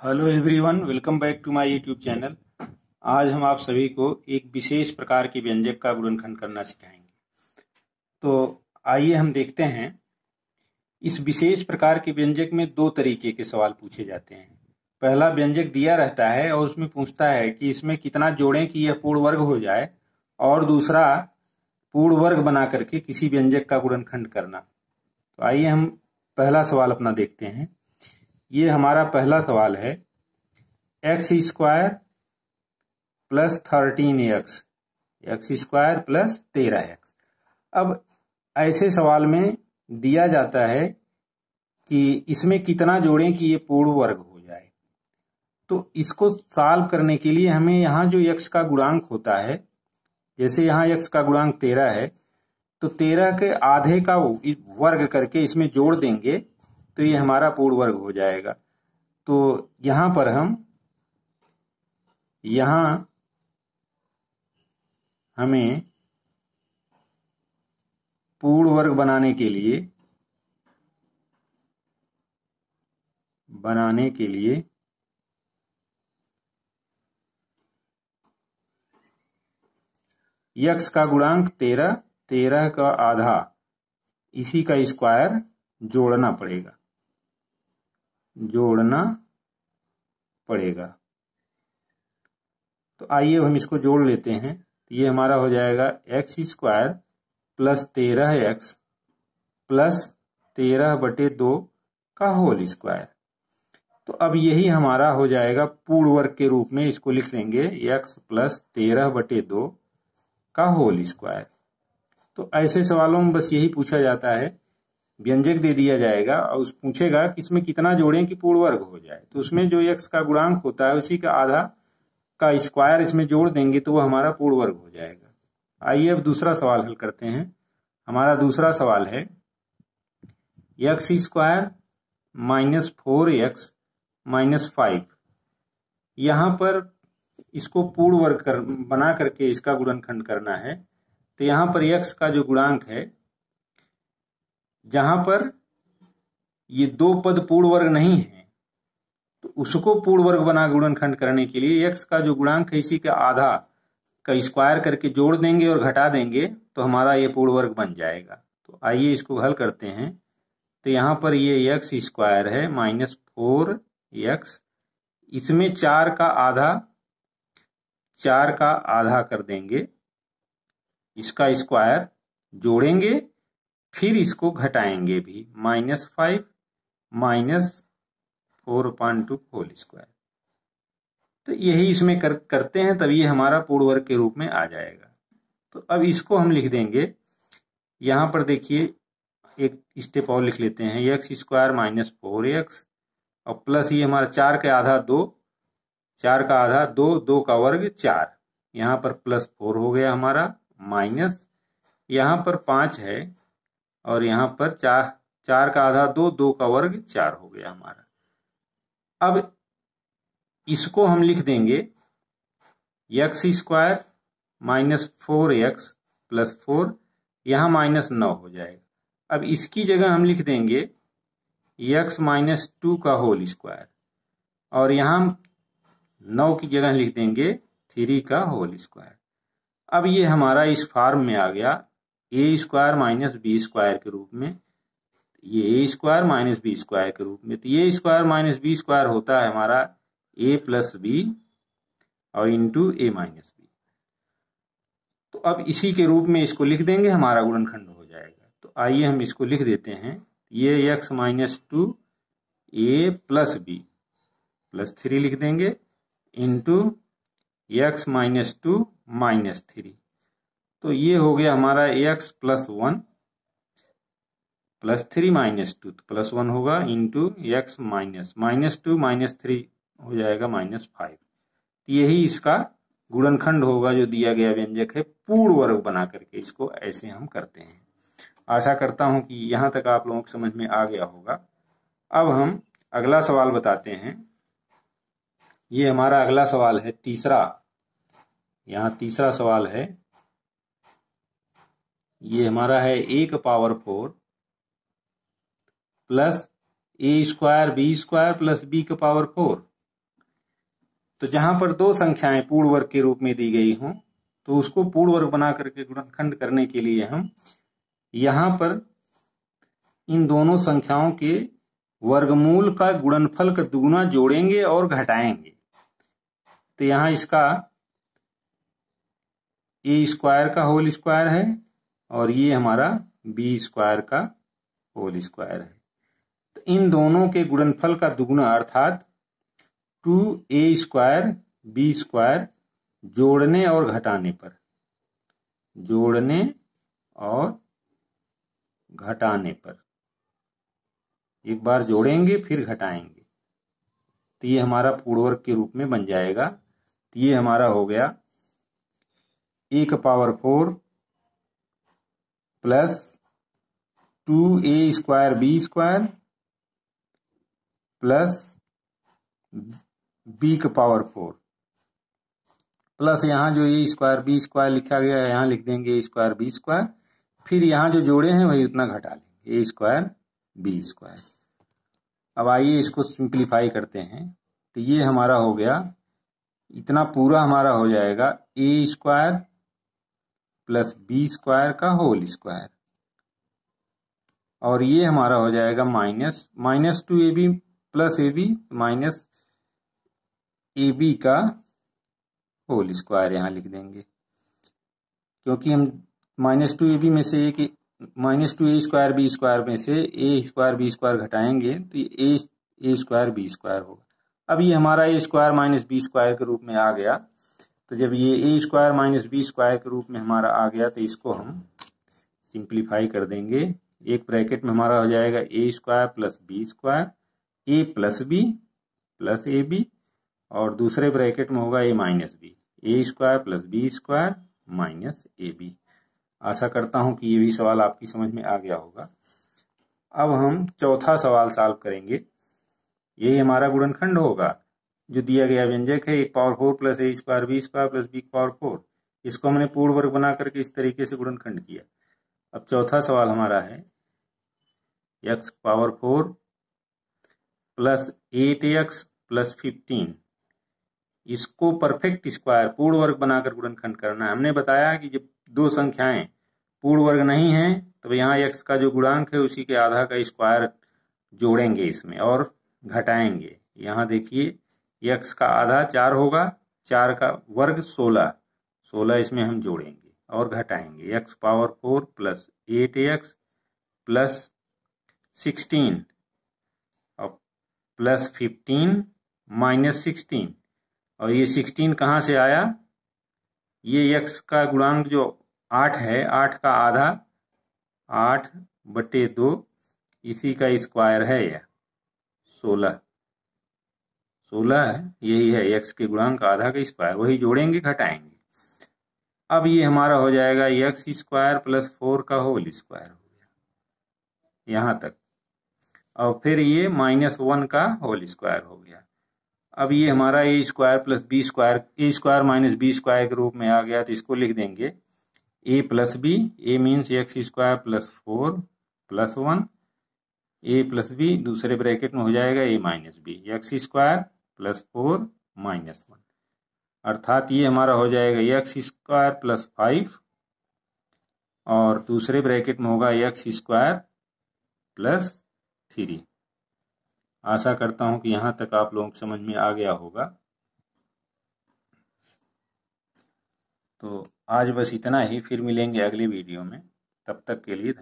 Hello everyone, welcome back to my YouTube channel. आज हम आप सभी को एक विशेष प्रकार के व्यंजक का गुणनखंड करना सिखाएंगे। तो आइए हम देखते हैं। इस विशेष प्रकार के व्यंजक में दो तरीके के सवाल पूछे जाते हैं। पहला व्यंजक दिया रहता है और उसमें पूछता है कि इसमें कितना जोड़ें कि यह पूर्ण वर्ग हो जाए, और दूसरा पूर्ण वर्ग बना करके किसी व्यंजक का गुणनखंड करना। तो आइए हम पहला सवाल अपना देखते हैं। ये हमारा पहला सवाल है, x square plus 13x, x square plus 13x। अब ऐसे सवाल में दिया जाता है कि इसमें कितना जोड़ें कि ये पूर्ण वर्ग हो जाए। तो इसको सॉल्व करने के लिए हमें यहाँ जो x का गुणांक होता है, जैसे यहाँ x का गुणांक 13 है, तो 13 के आधे का वर्ग करके इसमें जोड़ देंगे तो ये हमारा पूर्ण वर्ग हो जाएगा। तो यहाँ पर हमें पूर्ण वर्ग बनाने के लिए x का गुणांक 13 का आधा, इसी का स्क्वायर जोड़ना पड़ेगा। तो आइए हम इसको जोड़ लेते हैं। तो ये हमारा हो जाएगा x square plus 13x plus 13/2 का होल स्क्वायर। तो अब यही हमारा हो जाएगा पूर्ण वर्ग के रूप में, इसको लिख लेंगे x प्लस 13/2 का होल स्क्वायर। तो ऐसे सवालों में बस यही पूछा जाता है, व्यंजक दे दिया जाएगा और उस पूछेगा कि इसमें कितना जोड़ें कि पूर्ण वर्ग हो जाए। तो उसमें जो x का गुणांक होता है उसी का आधा का स्क्वायर इसमें जोड़ देंगे तो वो हमारा पूर्ण वर्ग हो जाएगा। आइए अब दूसरा सवाल हल करते हैं। हमारा दूसरा सवाल है, x square minus 4x minus 5। यहाँ पर इसको पूर्ण वर्ग बना करके इसका गुणनखंड करना है। तो यहाँ पर x का जो गुणांक है, जहां पर ये दो पद पूर्ण वर्ग नहीं है, तो उसको पूर्ण वर्ग बना गुणनखंड करने के लिए x का जो गुणांक है इसी का आधा का स्क्वायर करके जोड़ देंगे और घटा देंगे तो हमारा ये पूर्ण वर्ग बन जाएगा। तो आइए इसको हल करते हैं। तो यहाँ पर ये एक्स स्क्वायर है माइनस 4x, इसमें 4 का आधा कर देंगे, इसका स्क्वायर जोड़ेंगे, फिर इसको घटाएंगे भी, -5 माइनस 4/2 होल स्क्वायर। तो यही इसमें करते हैं, तब ये हमारा पूर्ण वर्ग के रूप में आ जाएगा। तो अब इसको हम लिख देंगे, यहाँ पर देखिए एक स्टेप और लिख लेते हैं, एक्स स्क्वायर माइनस 4x और प्लस ये हमारा 4 का आधा 2, 4 का आधा 2, 2 का वर्ग 4, यहाँ पर प्लस 4 हो गया हमारा, माइनस यहाँ पर 5 है और यहाँ पर 4 का आधा 2, 2 का वर्ग 4 हो गया हमारा। अब इसको हम लिख देंगे x square minus 4x plus 4, यहाँ -9 हो जाएगा। अब इसकी जगह हम लिख देंगे x माइनस 2 का होल स्क्वायर, और यहाँ 9 की जगह लिख देंगे 3 का होल स्क्वायर। अब ये हमारा इस फॉर्म में आ गया, a square minus B square के रूप में, ये a square minus B square के रूप में। तो ये स्क्वायर माइनस बी स्क्वायर होता है हमारा a प्लस बी और इंटू a माइनस बी। तो अब इसी के रूप में इसको लिख देंगे, हमारा गुणनखंड हो जाएगा। तो आइए हम इसको लिख देते हैं, ये x minus 2 a plus B plus 3 लिख देंगे इंटू x माइनस 2 माइनस 3। तो ये हो गया हमारा x प्लस 1 प्लस 3 माइनस 2, तो प्लस 1 होगा इंटू x माइनस 2 माइनस 3 हो जाएगा -5। यही इसका गुणनखंड होगा जो दिया गया व्यंजक है, पूर्ण वर्ग बना करके इसको ऐसे हम करते हैं। आशा करता हूं कि यहां तक आप लोगों को समझ में आ गया होगा। अब हम अगला सवाल बताते हैं। ये हमारा अगला सवाल है तीसरा, यहाँ तीसरा सवाल है, ये हमारा है a⁴ plus a² b² plus b⁴। तो जहां पर दो संख्याएं पूर्ण वर्ग के रूप में दी गई हों तो उसको पूर्ण वर्ग बना करके गुणनखंड करने के लिए हम यहां पर इन दोनों संख्याओं के वर्गमूल का गुणनफल का दुगुना जोड़ेंगे और घटाएंगे। तो यहां इसका ए स्क्वायर का होल स्क्वायर है और ये हमारा बी स्क्वायर का होल स्क्वायर है। तो इन दोनों के गुणनफल का दुगुना अर्थात 2a स्क्वायर बी स्क्वायर जोड़ने और घटाने पर, जोड़ने और घटाने पर, एक बार जोड़ेंगे फिर घटाएंगे तो ये हमारा पूर्ण वर्ग के रूप में बन जाएगा। तो ये हमारा हो गया a का power 4 plus 2a square B square plus b का पावर 4 प्लस यहाँ जो a स्क्वायर बी स्क्वायर लिखा गया है यहाँ लिख देंगे a स्क्वायर बी स्क्वायर, फिर यहाँ जो जोड़े हैं वही उतना घटा लेंगे a स्क्वायर बी स्क्वायर। अब आइए इसको सिंप्लीफाई करते हैं। तो ये हमारा हो गया, इतना पूरा हमारा हो जाएगा a square plus B square का होल स्क्वायर और ये हमारा हो जाएगा minus 2ab plus ab minus ab का होल स्क्वायर यहाँ लिख देंगे, क्योंकि हम -2ab में से minus 2a square B square में से a स्क्वायर बी स्क्वायर घटाएंगे तो ये a स्क्वायर बी स्क्वायर होगा। अब ये हमारा a square minus B square के रूप में आ गया। तो जब ये a square minus B square के रूप में हमारा आ गया तो इसको हम सिंप्लीफाई कर देंगे। एक ब्रैकेट में हमारा हो जाएगा a square plus B square a plus B plus A B और दूसरे ब्रैकेट में होगा a minus B, a square plus B square minus A B. आशा करता हूं कि ये भी सवाल आपकी समझ में आ गया होगा। अब हम चौथा सवाल सॉल्व करेंगे। यही हमारा गुणनखंड होगा जो दिया गया व्यंजक है एक power 4 plus a square B square plus B power 4। इसको हमने पूर्ण वर्ग बना करके इस तरीके से गुणनखंड किया। अब चौथा सवाल हमारा है x power 4 plus 8x plus 15, इसको परफेक्ट स्क्वायर पूर्ण वर्ग बनाकर गुणनखंड करना है। हमने बताया कि जब दो संख्याएं पूर्ण वर्ग नहीं है तो यहाँ x का जो गुणांक है उसी के आधा का स्क्वायर जोड़ेंगे इसमें और घटाएंगे। यहाँ देखिए x का आधा 4 होगा, 4 का वर्ग 16 इसमें हम जोड़ेंगे और घटाएंगे। x power 4 plus 8x plus 16 और प्लस 15 माइनस 16 और ये 16 कहाँ से आया, ये x का गुणांक जो 8 है 8 का आधा 8/2 इसी का स्क्वायर है या 16 है, यही है x के गुणांक आधा का स्क्वायर, वही जोड़ेंगे घटाएंगे। अब ये हमारा हो जाएगा x स्क्वायर प्लस 4 का होल स्क्वायर हो गया यहाँ तक और फिर ये -1 का होल स्क्वायर हो गया। अब ये हमारा a square plus B square a square minus B square के रूप में आ गया। तो इसको लिख देंगे a plus B, a means x square plus 4 plus 1 a plus B दूसरे ब्रैकेट में हो जाएगा a minus B, x square plus 4 minus 1 अर्थात ये हमारा हो जाएगा x स्क्वायर प्लस 5 और दूसरे ब्रैकेट में होगा x स्क्वायर प्लस 3। आशा करता हूं कि यहां तक आप लोगों को समझ में आ गया होगा। तो आज बस इतना ही, फिर मिलेंगे अगली वीडियो में, तब तक के लिए धन्यवाद।